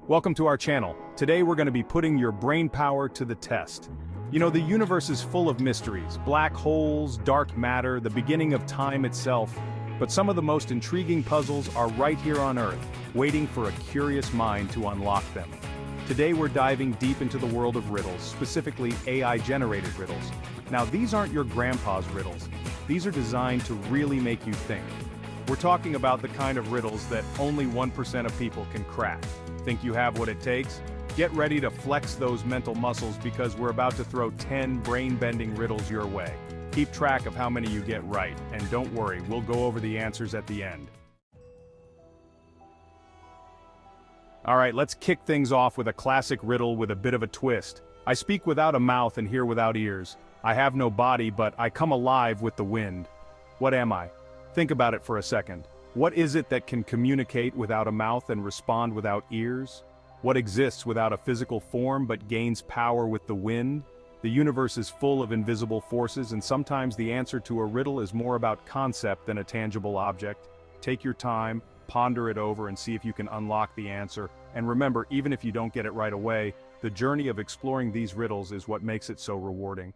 Welcome to our channel. Today we're going to be putting your brain power to the test. You know, the universe is full of mysteries, black holes, dark matter, the beginning of time itself. But some of the most intriguing puzzles are right here on Earth, waiting for a curious mind to unlock them. Today we're diving deep into the world of riddles, specifically AI-generated riddles. Now these aren't your grandpa's riddles. These are designed to really make you think. We're talking about the kind of riddles that only 1% of people can crack. Think you have what it takes? Get ready to flex those mental muscles because we're about to throw 10 brain-bending riddles your way. Keep track of how many you get right, and don't worry, we'll go over the answers at the end. Alright, let's kick things off with a classic riddle with a bit of a twist. I speak without a mouth and hear without ears. I have no body, but I come alive with the wind. What am I? Think about it for a second. What is it that can communicate without a mouth and respond without ears? What exists without a physical form but gains power with the wind? The universe is full of invisible forces, and sometimes the answer to a riddle is more about concept than a tangible object. Take your time, ponder it over, and see if you can unlock the answer. And remember, even if you don't get it right away, the journey of exploring these riddles is what makes it so rewarding.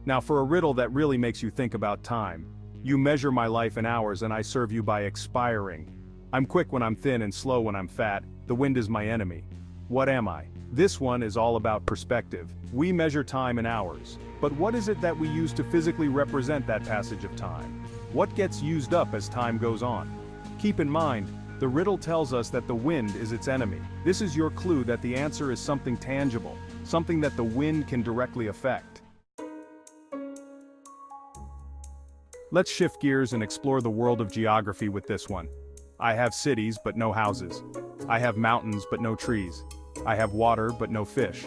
Now for a riddle that really makes you think about time. You measure my life in hours and I serve you by expiring. I'm quick when I'm thin and slow when I'm fat. The wind is my enemy. What am I? This one is all about perspective. We measure time in hours. But what is it that we use to physically represent that passage of time? What gets used up as time goes on? Keep in mind, the riddle tells us that the wind is its enemy. This is your clue that the answer is something tangible, something that the wind can directly affect. Let's shift gears and explore the world of geography with this one. I have cities but no houses. I have mountains but no trees. I have water but no fish.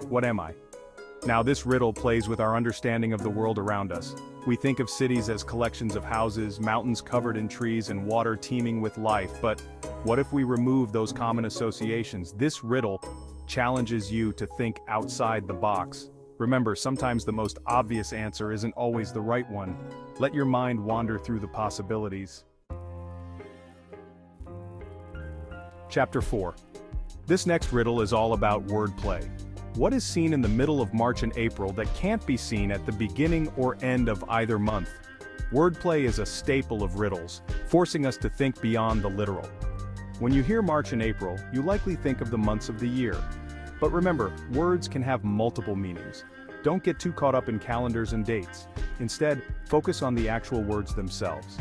What am I? Now this riddle plays with our understanding of the world around us. We think of cities as collections of houses, mountains covered in trees, and water teeming with life, but what if we remove those common associations? This riddle challenges you to think outside the box. Remember, sometimes the most obvious answer isn't always the right one. Let your mind wander through the possibilities. Chapter 4. This next riddle is all about wordplay. What is seen in the middle of March and April that can't be seen at the beginning or end of either month? Wordplay is a staple of riddles, forcing us to think beyond the literal. When you hear March and April, you likely think of the months of the year. But remember, words can have multiple meanings. Don't get too caught up in calendars and dates. Instead, focus on the actual words themselves.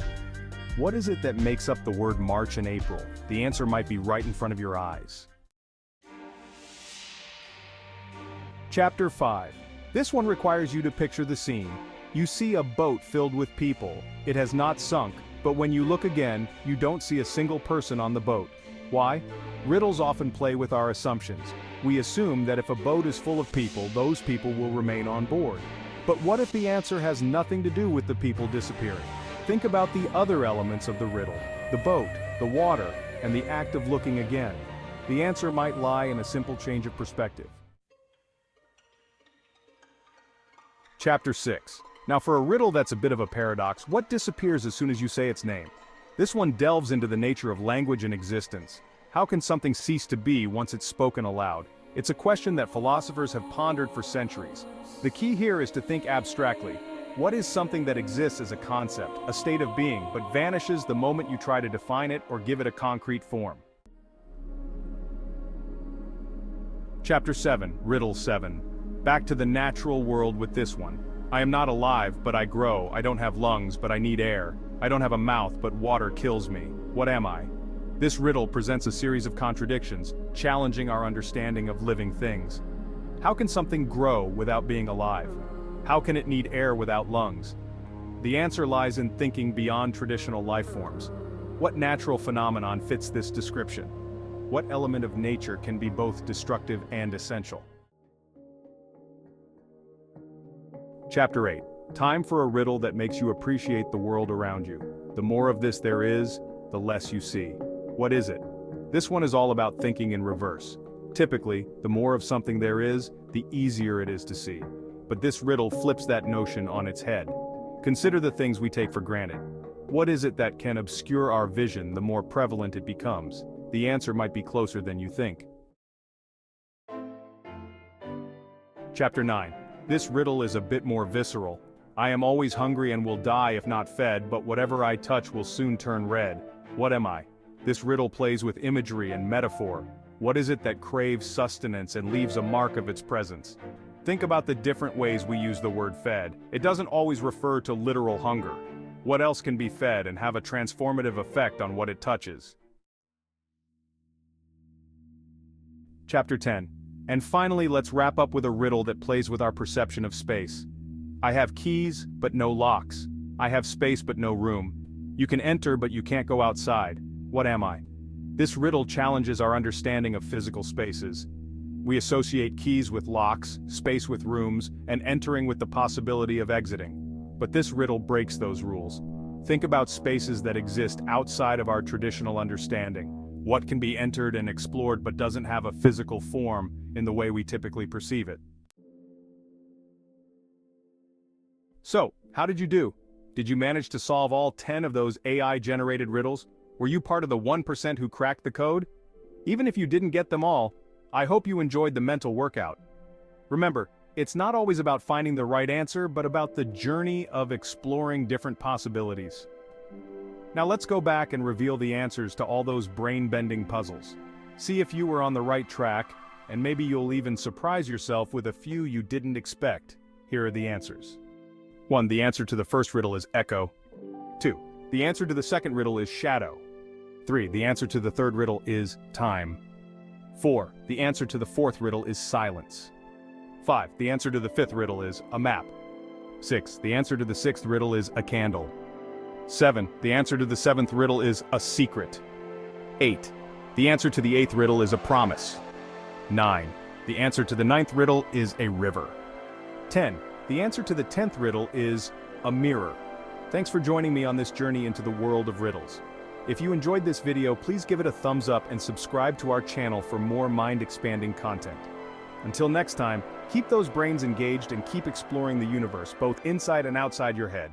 What is it that makes up the word March and April? The answer might be right in front of your eyes. Chapter 5. This one requires you to picture the scene. You see a boat filled with people. It has not sunk, but when you look again, you don't see a single person on the boat. Why? Riddles often play with our assumptions. We assume that if a boat is full of people, those people will remain on board. But what if the answer has nothing to do with the people disappearing? Think about the other elements of the riddle: the boat, the water, and the act of looking again. The answer might lie in a simple change of perspective. Chapter 6. Now for a riddle that's a bit of a paradox, what disappears as soon as you say its name? This one delves into the nature of language and existence. How can something cease to be once it's spoken aloud? It's a question that philosophers have pondered for centuries. The key here is to think abstractly. What is something that exists as a concept, a state of being, but vanishes the moment you try to define it or give it a concrete form? Chapter 7, Riddle 7. Back to the natural world with this one. I am not alive, but I grow. I don't have lungs, but I need air. I don't have a mouth, but water kills me. What am I? This riddle presents a series of contradictions, challenging our understanding of living things. How can something grow without being alive? How can it need air without lungs? The answer lies in thinking beyond traditional life forms. What natural phenomenon fits this description? What element of nature can be both destructive and essential? Chapter 8. Time for a riddle that makes you appreciate the world around you. The more of this there is, the less you see. What is it? This one is all about thinking in reverse. Typically, the more of something there is, the easier it is to see. But this riddle flips that notion on its head. Consider the things we take for granted. What is it that can obscure our vision the more prevalent it becomes? The answer might be closer than you think. Chapter 9. This riddle is a bit more visceral. I am always hungry and will die if not fed, but whatever I touch will soon turn red. What am I? This riddle plays with imagery and metaphor. What is it that craves sustenance and leaves a mark of its presence? Think about the different ways we use the word fed. It doesn't always refer to literal hunger. What else can be fed and have a transformative effect on what it touches? Chapter 10. And finally, let's wrap up with a riddle that plays with our perception of space. I have keys, but no locks. I have space, but no room. You can enter, but you can't go outside. What am I? This riddle challenges our understanding of physical spaces. We associate keys with locks, space with rooms, and entering with the possibility of exiting. But this riddle breaks those rules. Think about spaces that exist outside of our traditional understanding. What can be entered and explored but doesn't have a physical form in the way we typically perceive it. So, how did you do? Did you manage to solve all 10 of those AI-generated riddles? Were you part of the 1% who cracked the code? Even if you didn't get them all, I hope you enjoyed the mental workout. Remember, it's not always about finding the right answer, but about the journey of exploring different possibilities. Now let's go back and reveal the answers to all those brain-bending puzzles. See if you were on the right track, and maybe you'll even surprise yourself with a few you didn't expect. Here are the answers. 1. The answer to the first riddle is echo. 2. The answer to the second riddle is shadow. 3. The answer to the third riddle is time. 4. The answer to the fourth riddle is silence. 5. The answer to the fifth riddle is a map. 6. The answer to the sixth riddle is a candle. 7. The answer to the seventh riddle is a secret. 8. The answer to the eighth riddle is a promise. 9. The answer to the ninth riddle is a river. 10. The answer to the 10th riddle is a mirror. Thanks for joining me on this journey into the world of riddles. If you enjoyed this video, please give it a thumbs up and subscribe to our channel for more mind-expanding content. Until next time, keep those brains engaged and keep exploring the universe, both inside and outside your head.